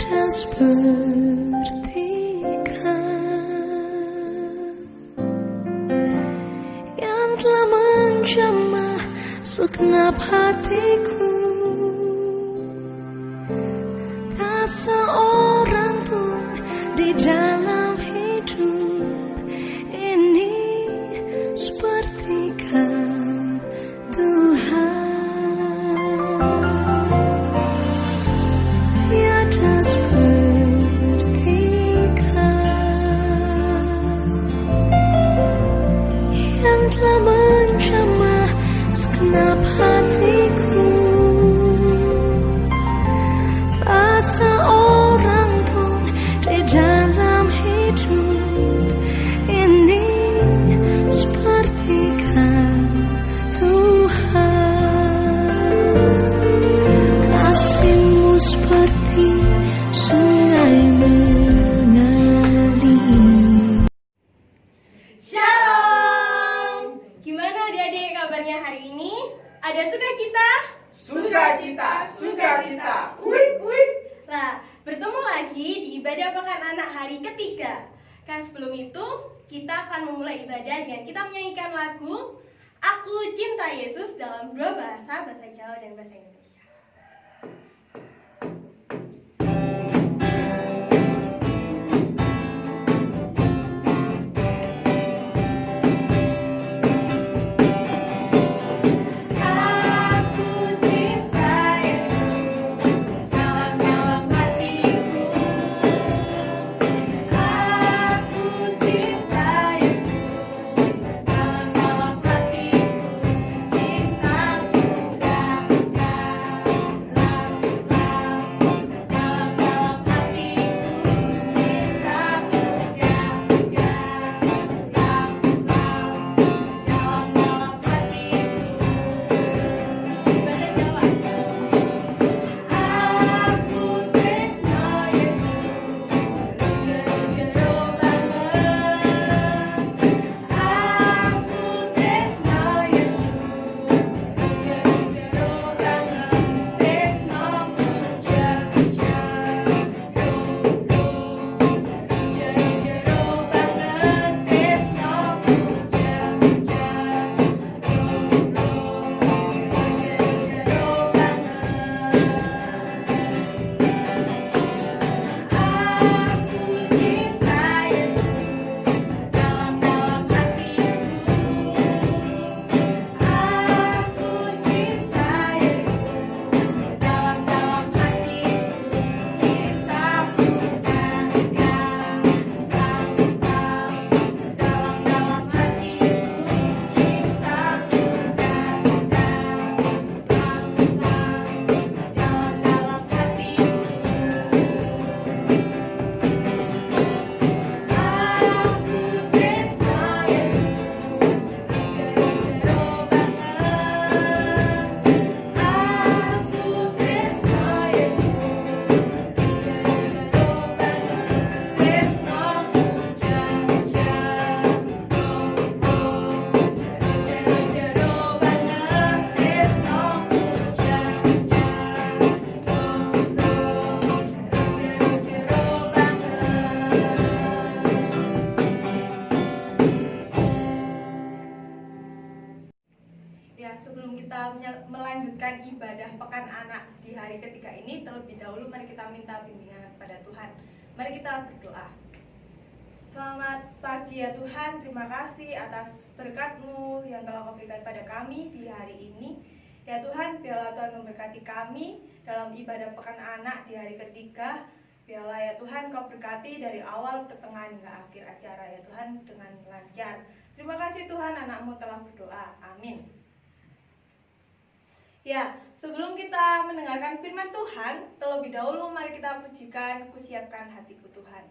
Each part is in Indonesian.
Tiada seperti yang telah menjamah segenap hatiku. Tak seorang pun di dalam hidup ini seperti Kau, Tuhan. Tiada seperti Kau yang telah menjamah segenap hatiku. Tak seorang pun di dalam hidup ini seperti Kau, Tuhan. Kasih-Mu seperti sungai mengalir. Shalom! Gimana adik-adik kabarnya hari ini? Ada sukacita? Sukacita, sukacita, wik wik. Nah, bertemu lagi di ibadah Pekan Anak hari ketiga. Kan sebelum itu, kita akan memulai ibadah dengan kita menyanyikan lagu Aku Cinta Yesus dalam dua bahasa, bahasa Jawa dan bahasa Indonesia. Sebelum kita melanjutkan ibadah Pekan Anak di hari ketiga ini, terlebih dahulu mari kita minta bimbingan kepada Tuhan. Mari kita berdoa. Selamat pagi ya Tuhan, terima kasih atas berkat-Mu yang telah Kau berikan pada kami di hari ini. Ya Tuhan, biarlah Tuhan memberkati kami dalam ibadah Pekan Anak di hari ketiga. Biarlah ya Tuhan Kau berkati dari awal, pertengahan hingga akhir acara ya Tuhan dengan lancar. Terima kasih Tuhan, anak-Mu telah berdoa. Amin. Ya, sebelum kita mendengarkan firman Tuhan, terlebih dahulu mari kita pujikan Kusiapkan Hatiku Tuhan.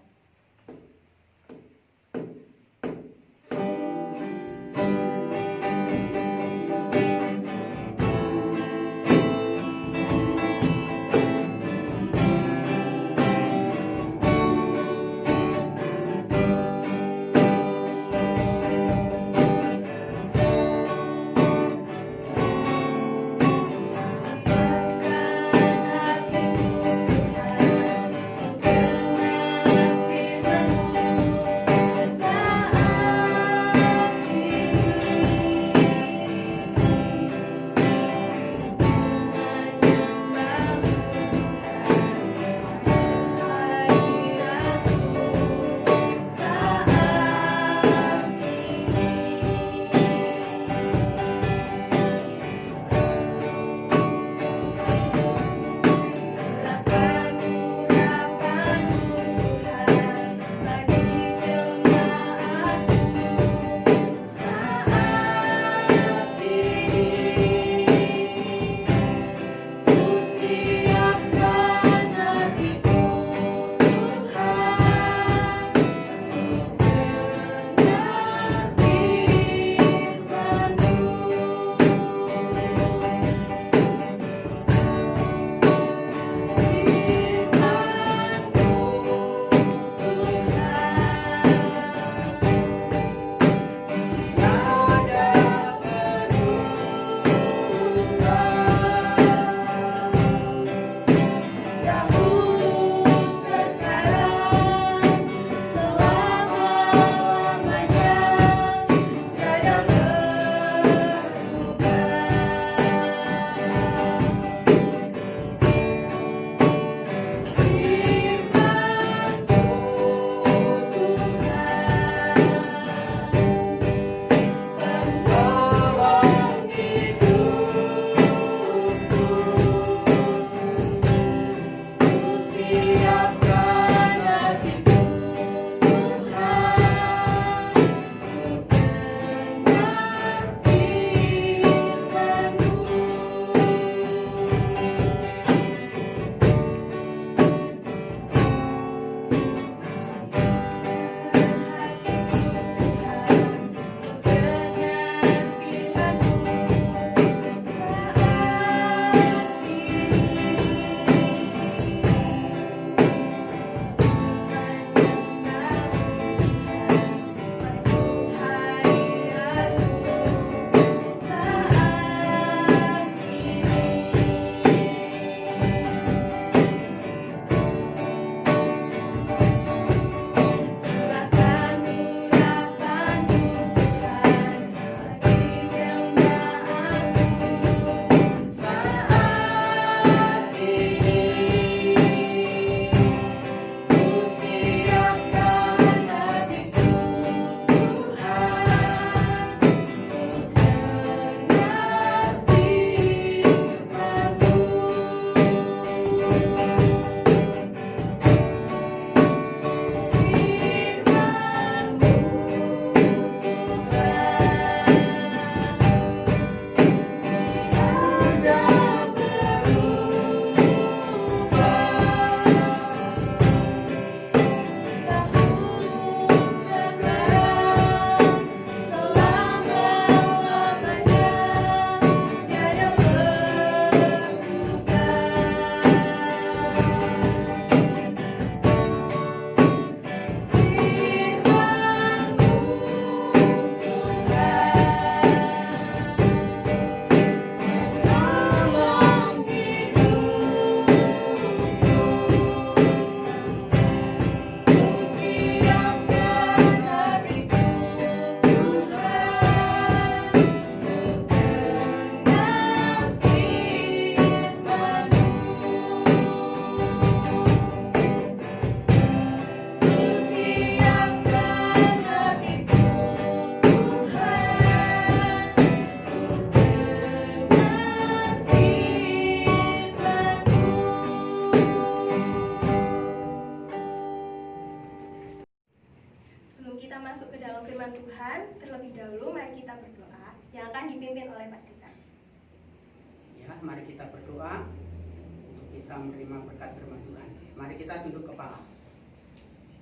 berkat firman Tuhan. Mari kita tunduk kepala.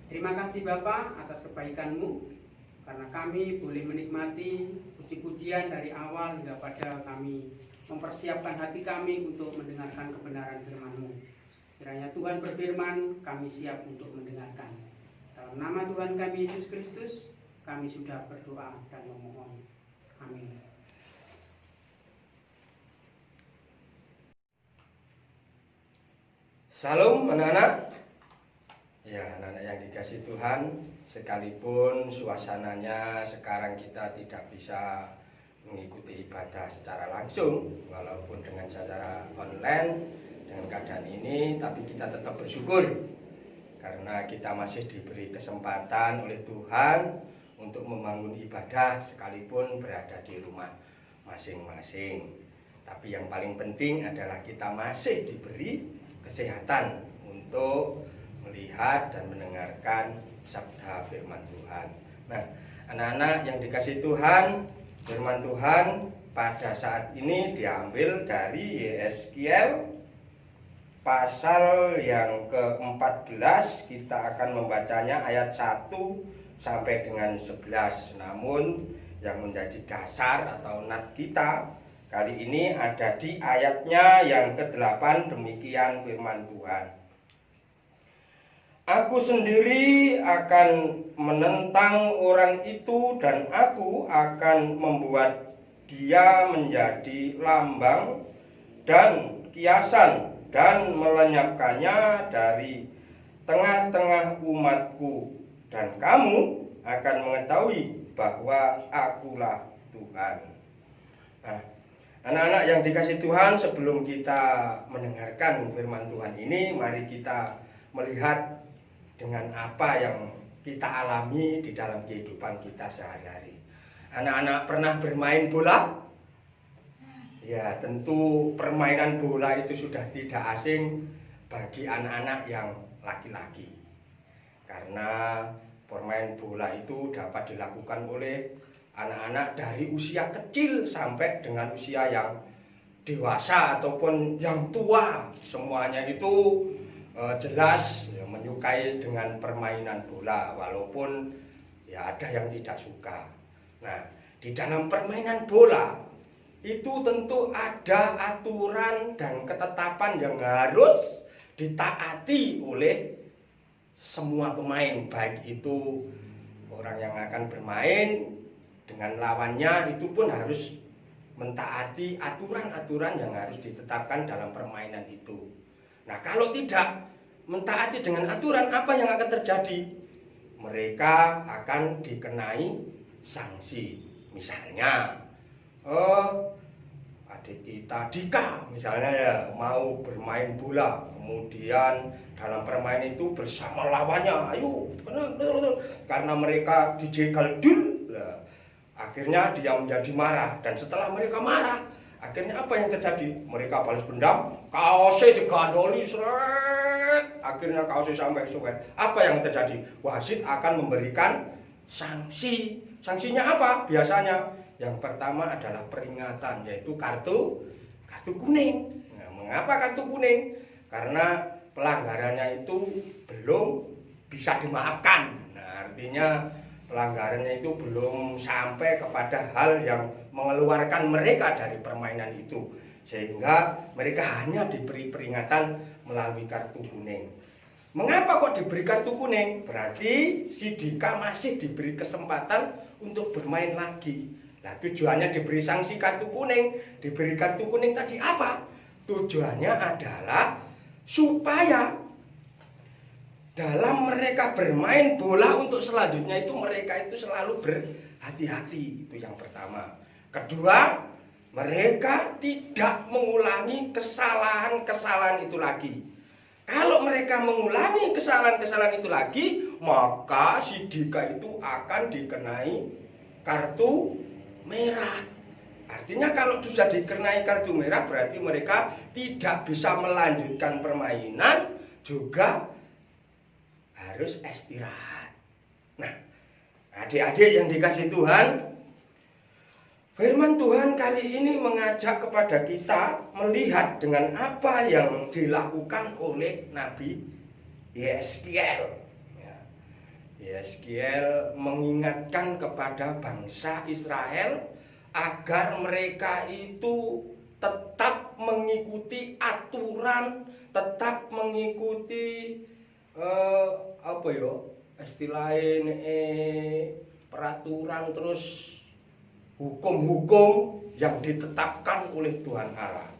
Terima kasih Bapa atas kebaikan-Mu, karena kami boleh menikmati puji-pujian dari awal hingga pada kami mempersiapkan hati kami untuk mendengarkan kebenaran firman-Mu. Kiranya Tuhan berfirman, kami siap untuk mendengarkan. Dalam nama Tuhan kami Yesus Kristus, kami sudah berdoa dan memohon. Amin. Salam anak-anak. Ya, anak-anak yang dikasih Tuhan, sekalipun suasananya sekarang kita tidak bisa mengikuti ibadah secara langsung, walaupun dengan secara online, dengan keadaan ini, tapi kita tetap bersyukur karena kita masih diberi kesempatan oleh Tuhan untuk membangun ibadah sekalipun berada di rumah masing-masing. Tapi yang paling penting adalah kita masih diberi kesehatan untuk melihat dan mendengarkan sabda firman Tuhan. Nah, anak-anak yang dikasih Tuhan, firman Tuhan pada saat ini diambil dari Yeskiel pasal yang ke-14. Kita akan membacanya ayat 1 sampai dengan 11. Namun yang menjadi dasar atau nat kita kali ini ada di ayatnya yang ke-8. Demikian firman Tuhan. Aku sendiri akan menentang orang itu dan aku akan membuat dia menjadi lambang dan kiasan dan melenyapkannya dari tengah-tengah umatku, dan kamu akan mengetahui bahwa akulah Tuhan. Nah, anak-anak yang dikasih Tuhan, sebelum kita mendengarkan firman Tuhan ini, mari kita melihat dengan apa yang kita alami di dalam kehidupan kita sehari-hari. Anak-anak pernah bermain bola? Ya, tentu permainan bola itu sudah tidak asing bagi anak-anak yang laki-laki. Karena permain bola itu dapat dilakukan oleh anak-anak dari usia kecil sampai dengan usia yang dewasa ataupun yang tua. Semuanya itu jelas ya, menyukai dengan permainan bola, walaupun ya ada yang tidak suka. Nah, di dalam permainan bola itu tentu ada aturan dan ketetapan yang harus ditaati oleh semua pemain, baik itu orang yang akan bermain dengan lawannya, itu pun harus mentaati aturan-aturan yang harus ditetapkan dalam permainan itu. Nah, kalau tidak mentaati dengan aturan, apa yang akan terjadi? Mereka akan dikenai sanksi. Misalnya adik kita Dika misalnya ya mau bermain bola, kemudian dalam permainan itu bersama lawannya, ayo karena mereka dijegal dul, akhirnya dia menjadi marah, dan setelah mereka marah, akhirnya apa yang terjadi? Mereka balas dendam, kaosnya digandoli seret, akhirnya kaosnya sampai suwet. Apa yang terjadi? Wasit akan memberikan sanksi. Sanksinya apa? Biasanya yang pertama adalah peringatan, yaitu kartu kuning. Nah, mengapa kartu kuning? Karena pelanggarannya itu belum bisa dimaafkan. Nah, artinya pelanggarannya itu belum sampai kepada hal yang mengeluarkan mereka dari permainan itu, sehingga mereka hanya diberi peringatan melalui kartu kuning. Mengapa kok diberi kartu kuning? Berarti si Dika masih diberi kesempatan untuk bermain lagi. Nah, tujuannya diberi sanksi kartu kuning, diberi kartu kuning tadi apa? Tujuannya adalah supaya dalam mereka bermain bola untuk selanjutnya itu mereka itu selalu berhati-hati. Itu yang pertama. Kedua, mereka tidak mengulangi kesalahan-kesalahan itu lagi. Kalau mereka mengulangi kesalahan-kesalahan itu lagi, maka si Dika itu akan dikenai kartu merah. Artinya kalau sudah dikenai kartu merah, berarti mereka tidak bisa melanjutkan permainan, juga harus istirahat. Nah, adik-adik yang dikasih Tuhan, Firman Tuhan kali ini mengajak kepada kita melihat dengan apa yang dilakukan oleh Nabi Yeskiel. Yeskiel mengingatkan kepada bangsa Israel agar mereka itu tetap mengikuti aturan, tetap mengikuti istilahnya peraturan, terus hukum-hukum yang ditetapkan oleh Tuhan Allah.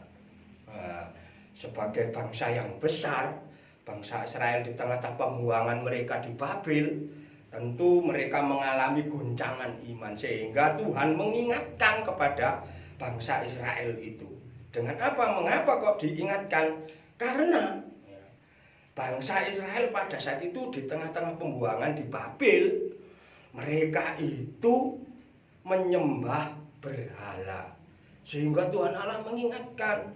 Sebagai bangsa yang besar, bangsa Israel di tengah-tengah pembuangan mereka di Babel, tentu mereka mengalami goncangan iman, sehingga Tuhan mengingatkan kepada bangsa Israel itu. Dengan apa? Mengapa kok diingatkan? Karena bangsa Israel pada saat itu di tengah-tengah pembuangan di Babel, mereka itu menyembah berhala, sehingga Tuhan Allah mengingatkan,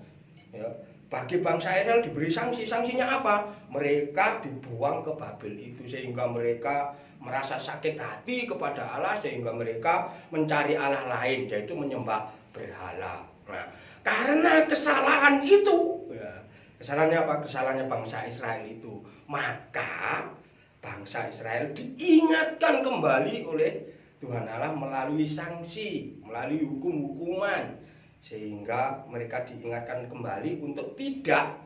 bagi bangsa Israel diberi sanksinya apa? Mereka dibuang ke Babel itu, sehingga mereka merasa sakit hati kepada Allah, sehingga mereka mencari Allah lain, yaitu menyembah berhala. Nah, karena kesalahan itu, kesalahannya apa? Kesalahannya bangsa Israel itu, maka bangsa Israel diingatkan kembali oleh Tuhan Allah melalui sanksi, melalui hukum-hukuman, sehingga mereka diingatkan kembali untuk tidak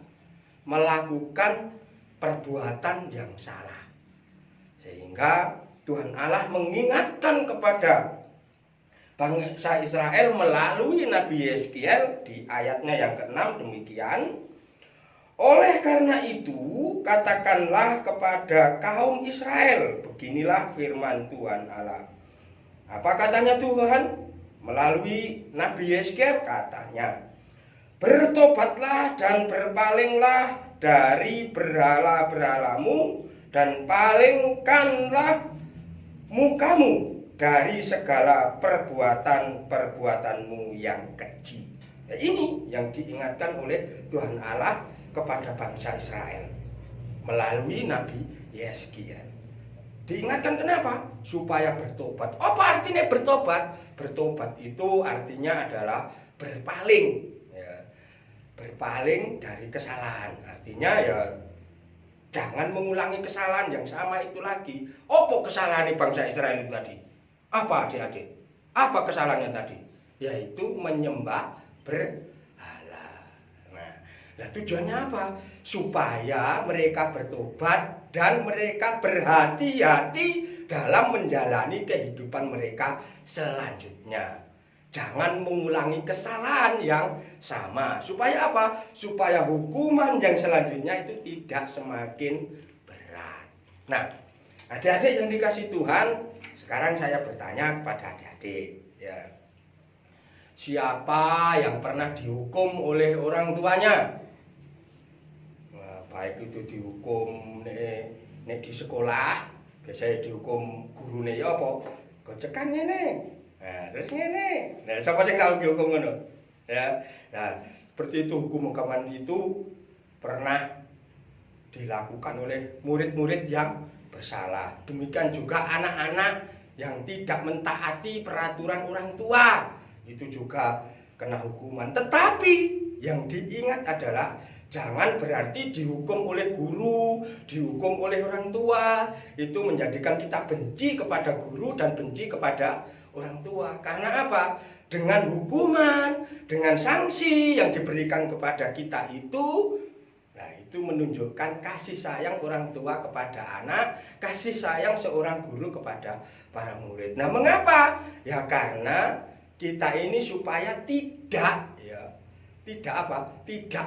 melakukan perbuatan yang salah. Sehingga Tuhan Allah mengingatkan kepada bangsa Israel melalui Nabi Yeskiel di ayatnya yang ke-6 demikian. Oleh karena itu, katakanlah kepada kaum Israel, beginilah firman Tuhan Allah. Apa katanya Tuhan? Melalui Nabi Yeskiel katanya, bertobatlah dan berpalinglah dari berhala-berhalamu, dan palingkanlah mukamu dari segala perbuatan-perbuatanmu yang keji. Ini yang diingatkan oleh Tuhan Allah kepada bangsa Israel melalui Nabi Yeskiel. Diingatkan kenapa? Supaya bertobat. Apa artinya bertobat? Bertobat itu artinya adalah berpaling, berpaling dari kesalahan. Artinya jangan mengulangi kesalahan yang sama itu lagi. Apa kesalahan bangsa Israel itu tadi? Apa adik-adik? Apa kesalahannya tadi? Yaitu menyembah berhala. Nah, tujuannya apa? Supaya mereka bertobat dan mereka berhati-hati dalam menjalani kehidupan mereka selanjutnya. Jangan mengulangi kesalahan yang sama. Supaya apa? Supaya hukuman yang selanjutnya itu tidak semakin berat. Nah, adik-adik yang dikasih Tuhan, sekarang saya bertanya kepada adik-adik, siapa yang pernah dihukum oleh orang tuanya? Baik itu dihukum nek di sekolah, biasanya dihukum gurune apa? Gocekan ngene. Nah, terus ngene. Nah, sapa sing tau dihukum ngono? Nah, seperti itu hukuman itu pernah dilakukan oleh murid-murid yang bersalah. Demikian juga anak-anak yang tidak mentaati peraturan orang tua, itu juga kena hukuman. Tetapi yang diingat adalah jangan berarti dihukum oleh guru, dihukum oleh orang tua, itu menjadikan kita benci kepada guru dan benci kepada orang tua. Karena apa? Dengan hukuman, dengan sanksi yang diberikan kepada kita itu, nah itu menunjukkan kasih sayang orang tua kepada anak, kasih sayang seorang guru kepada para murid. Nah, mengapa? Ya karena kita ini supaya tidak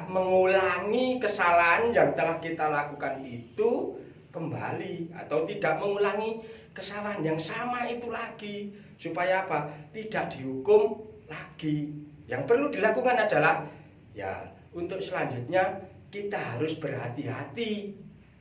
mengulangi kesalahan yang telah kita lakukan itu kembali, atau tidak mengulangi kesalahan yang sama itu lagi, supaya apa? Tidak dihukum lagi. Yang perlu dilakukan adalah untuk selanjutnya kita harus berhati-hati,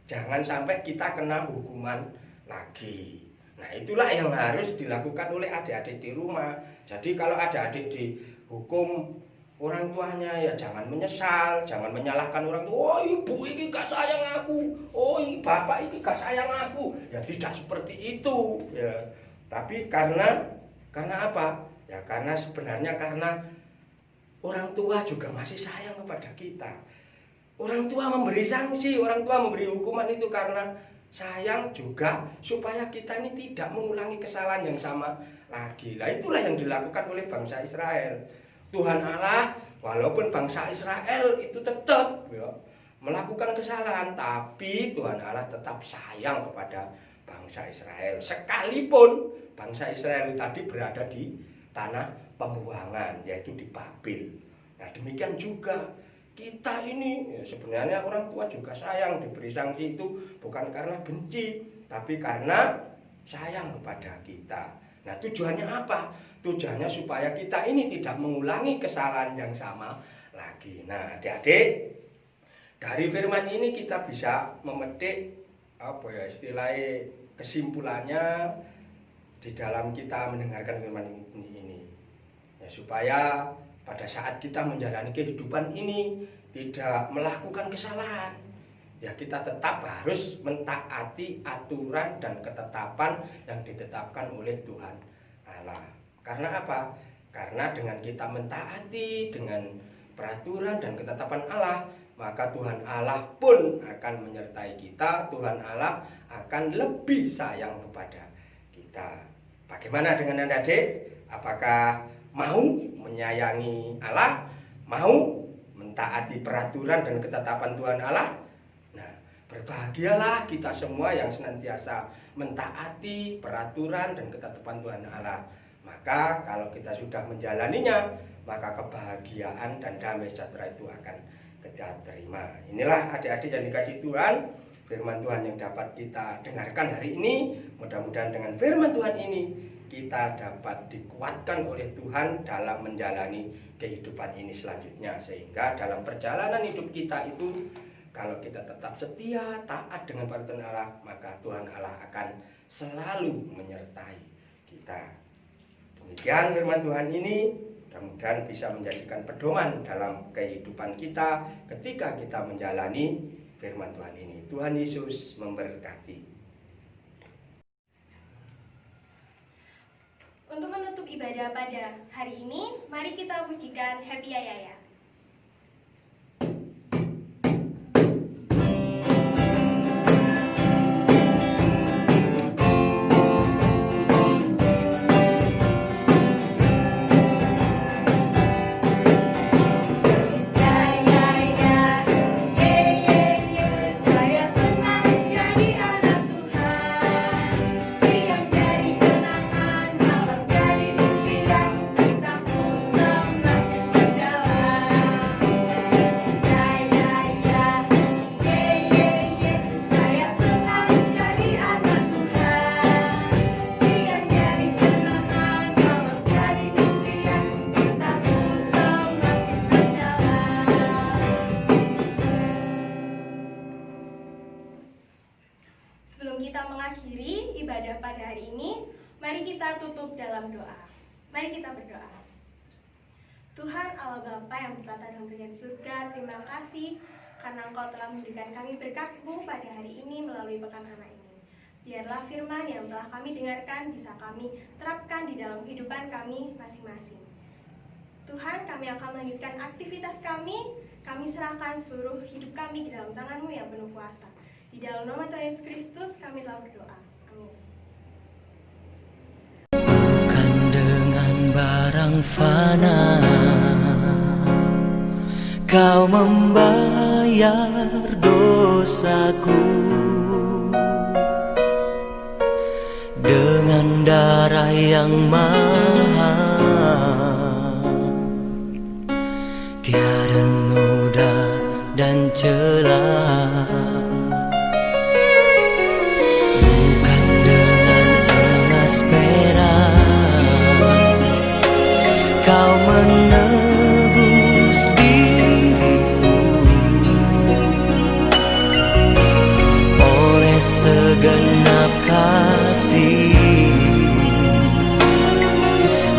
jangan sampai kita kena hukuman lagi. Nah, itulah yang harus dilakukan oleh adik-adik di rumah. Jadi kalau adik-adik dihukum orang tuanya, ya jangan menyesal, jangan menyalahkan orang tua. Oh, ibu ini gak sayang aku, oh bapak ini gak sayang aku. Ya tidak seperti itu. Ya, tapi karena apa? Ya karena sebenarnya karena orang tua juga masih sayang kepada kita. Orang tua memberi sanksi, orang tua memberi hukuman itu karena sayang juga supaya kita ini tidak mengulangi kesalahan yang sama lagi. Lah itulah yang dilakukan oleh bangsa Israel. Tuhan Allah, walaupun bangsa Israel itu tetap ya, melakukan kesalahan, tapi Tuhan Allah tetap sayang kepada bangsa Israel. Sekalipun bangsa Israel tadi berada di tanah pembuangan, yaitu di Babel. Nah demikian juga kita ini ya, sebenarnya orang tua juga sayang, diberi sanksi itu bukan karena benci, tapi karena sayang kepada kita. Nah tujuannya apa? Tujuannya supaya kita ini tidak mengulangi kesalahan yang sama lagi. Nah adik-adik, dari firman ini kita bisa memetik apa ya istilahnya, kesimpulannya di dalam kita mendengarkan firman ini ya, supaya pada saat kita menjalani kehidupan ini tidak melakukan kesalahan, ya kita tetap harus mentaati aturan dan ketetapan yang ditetapkan oleh Tuhan Allah. Karena apa? Karena dengan kita mentaati dengan peraturan dan ketetapan Allah, maka Tuhan Allah pun akan menyertai kita. Tuhan Allah akan lebih sayang kepada kita. Bagaimana dengan adik-adik? Apakah mau menyayangi Allah, mau mentaati peraturan dan ketetapan Tuhan Allah? Nah, berbahagialah kita semua yang senantiasa mentaati peraturan dan ketetapan Tuhan Allah. Maka kalau kita sudah menjalaninya, maka kebahagiaan dan damai sejahtera itu akan kita terima. Inilah adik-adik yang dikasihi Tuhan, firman Tuhan yang dapat kita dengarkan hari ini. Mudah-mudahan dengan firman Tuhan ini kita dapat dikuatkan oleh Tuhan dalam menjalani kehidupan ini selanjutnya, sehingga dalam perjalanan hidup kita itu kalau kita tetap setia, taat dengan peraturan Allah, maka Tuhan Allah akan selalu menyertai kita. Demikian firman Tuhan ini, mudah-mudahan bisa menjadikan pedoman dalam kehidupan kita ketika kita menjalani firman Tuhan ini. Tuhan Yesus memberkati. Untuk menutup ibadah pada hari ini, mari kita pujikan Happy Ayaya. Sebelum kita mengakhiri ibadah pada hari ini, mari kita tutup dalam doa. Mari kita berdoa. Tuhan Allah Bapa yang bertata dalam kerajaan surga, terima kasih karena Engkau telah memberikan kami berkat-Mu pada hari ini melalui pekan anak ini. Biarlah firman yang telah kami dengarkan bisa kami terapkan di dalam kehidupan kami masing-masing. Tuhan, kami akan melanjutkan aktivitas kami serahkan seluruh hidup kami ke dalam tangan-Mu yang penuh kuasa. Di dalam nama Tuhan Yesus Kristus kami telah berdoa. Amin. Bukan dengan barang fana Kau membayar dosaku, dengan darah yang mahal, tiada noda dan celah. Kau menebus diriku oleh segenap kasih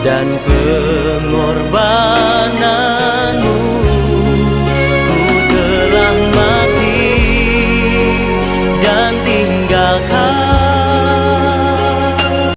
dan pengorbanan.